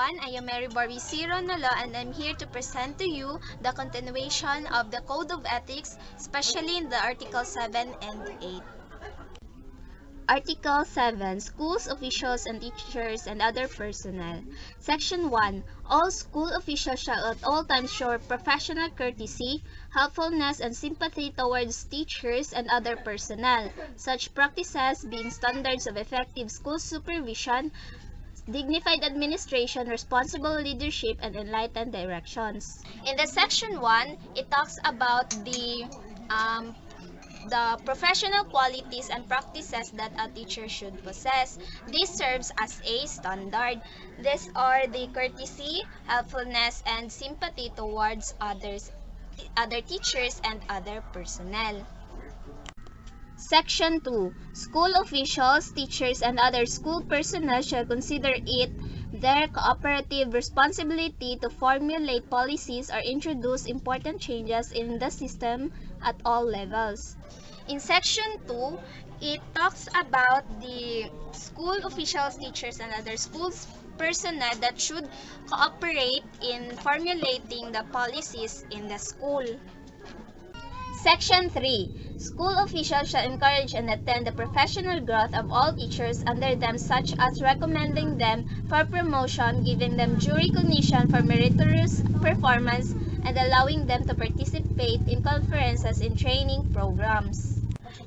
everyone. I am Mary Barbie Ronulo, and I'm here to present to you the continuation of the Code of Ethics, especially in the Article 7 and 8. Article 7. Schools officials and teachers and other personnel. Section 1. All school officials shall at all times show professional courtesy, helpfulness, and sympathy towards teachers and other personnel. Such practices being standards of effective school supervision, dignified administration, responsible leadership, and enlightened directions. In the section 1, it talks about the professional qualities and practices that a teacher should possess. This serves as a standard. These are the courtesy, helpfulness, and sympathy towards other teachers and other personnel. Section 2. School officials, teachers, and other school personnel shall consider it their cooperative responsibility to formulate policies or introduce important changes in the system at all levels. In Section 2, it talks about the school officials, teachers, and other schools personnel that should cooperate in formulating the policies in the school. Section 3. School officials shall encourage and attend the professional growth of all teachers under them, such as recommending them for promotion, giving them due recognition for meritorious performance, and allowing them to participate in conferences and training programs.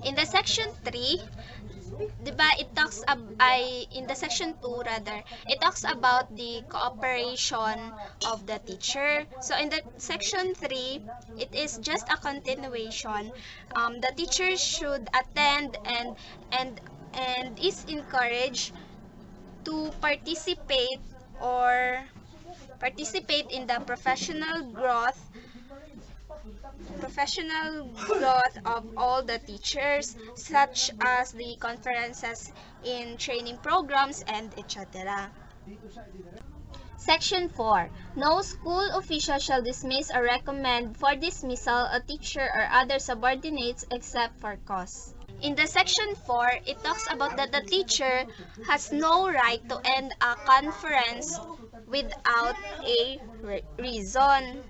In the Section 3, in the section 2 rather, it talks about the cooperation of the teacher. So in the section 3, it is just a continuation. The teacher should attend and is encouraged to participate in the professional growth of all the teachers, such as the conferences in training programs and etc. Section 4. No school official shall dismiss or recommend for dismissal a teacher or other subordinates except for cause. In the Section 4, it talks about that the teacher has no right to end a conference without a reason.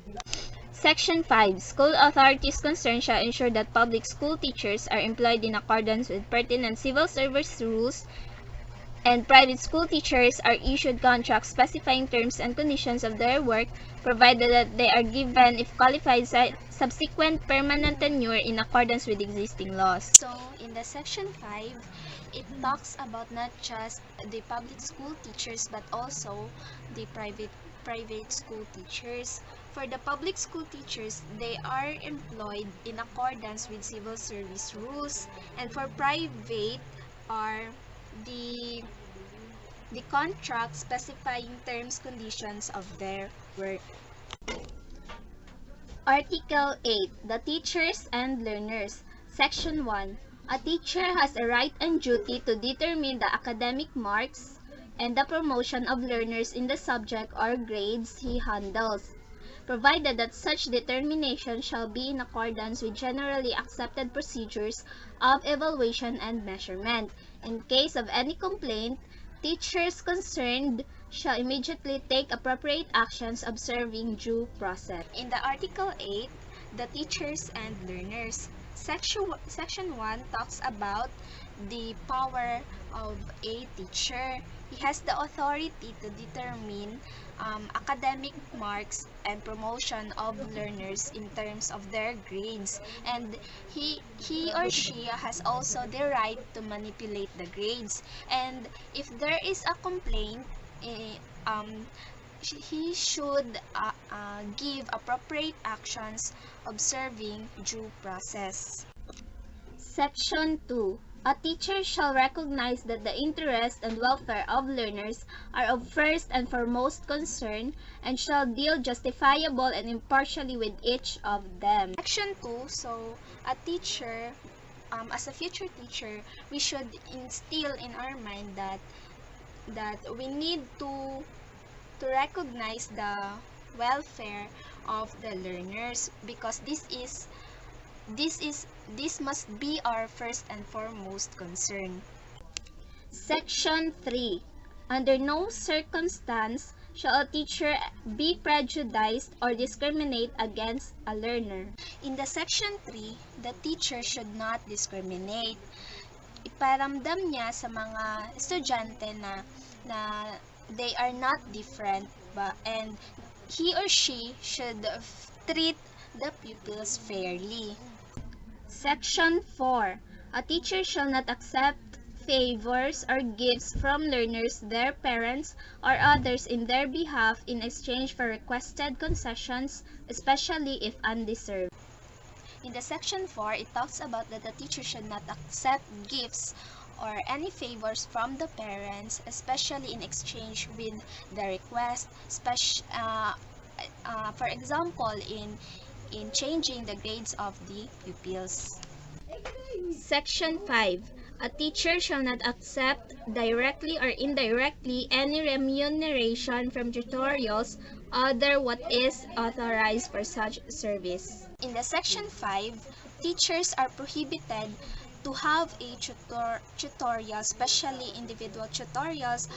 Section 5. School authorities concerned shall ensure that public school teachers are employed in accordance with pertinent civil service rules, and private school teachers are issued contracts specifying terms and conditions of their work, provided that they are given, if qualified, subsequent permanent tenure in accordance with existing laws. So, in the Section 5, it talks about not just the public school teachers but also the private school teachers. For the public school teachers, they are employed in accordance with civil service rules, and for private are the contract specifying terms conditions of their work. Article 8. The teachers and learners. Section 1. A teacher has a right and duty to determine the academic marks and the promotion of learners in the subject or grades he handles, provided that such determination shall be in accordance with generally accepted procedures of evaluation and measurement. In case of any complaint, teachers concerned shall immediately take appropriate actions observing due process. In the Article 8, the teachers and learners. Section 1 talks about the power of a teacher. He has the authority to determine academic marks and promotion of learners in terms of their grades, and he or she has also the right to manipulate the grades, and if there is a complaint, he should give appropriate actions observing due process. Section 2. A teacher shall recognize that the interest and welfare of learners are of first and foremost concern, and shall deal justifiable and impartially with each of them. Section 2. So, a teacher, as a future teacher, we should instill in our mind that we need to recognize the welfare of the learners, because this must be our first and foremost concern. Section 3. Under no circumstance shall a teacher be prejudiced or discriminate against a learner? In the section 3, the teacher should not discriminate. Iparamdam niya sa mga estudyante na they are not different and he or she should treat the pupils fairly. Section 4. A teacher shall not accept favors or gifts from learners, their parents, or others in their behalf in exchange for requested concessions, especially if undeserved. In the section 4, it talks about that the teacher should not accept gifts or any favors from the parents, especially in exchange with the request, for example, in changing the grades of the pupils. Section 5. A teacher shall not accept directly or indirectly any remuneration from tutorials other what is authorized for such service. In the section 5, teachers are prohibited to have a tutorial, especially individual tutorials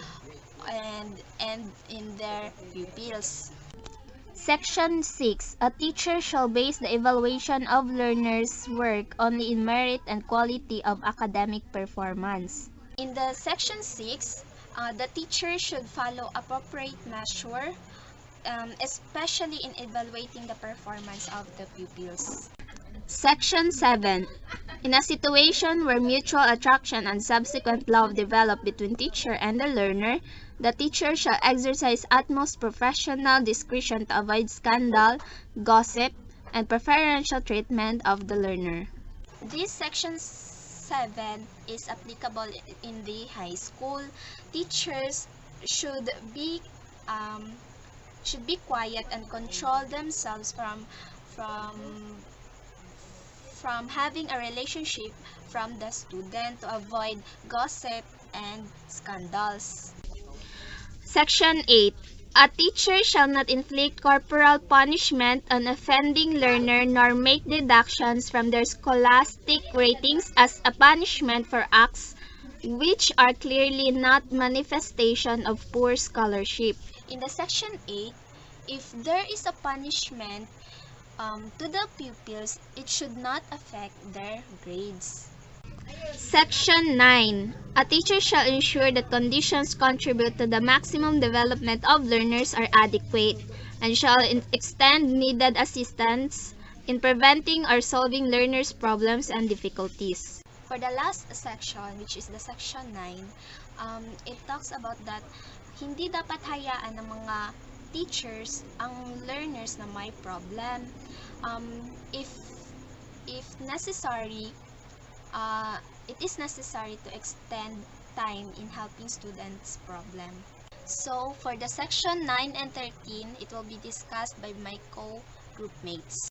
and in their pupils. Section 6. A teacher shall base the evaluation of learners' work only in merit and quality of academic performance. In the section 6, the teacher should follow appropriate measure, especially in evaluating the performance of the pupils. Section 7. In a situation where mutual attraction and subsequent love develop between teacher and the learner, the teacher shall exercise utmost professional discretion to avoid scandal, gossip, and preferential treatment of the learner. This section 7 is applicable in the high school. Teachers should be quiet and control themselves from having a relationship from the student to avoid gossip and scandals. Section 8. A teacher shall not inflict corporal punishment on offending learner nor make deductions from their scholastic ratings as a punishment for acts which are clearly not manifestation of poor scholarship. In the section 8, if there is a punishment to the pupils, it should not affect their grades. Section 9. A teacher shall ensure that conditions contribute to the maximum development of learners are adequate and shall extend needed assistance in preventing or solving learners' problems and difficulties. For the last section, which is the section 9, it talks about that hindi dapat hayaan ng mga teachers ang learners na may problem. If necessary, it is necessary to extend time in helping students' problem. So, for the section 9 and 13, it will be discussed by my co-groupmates.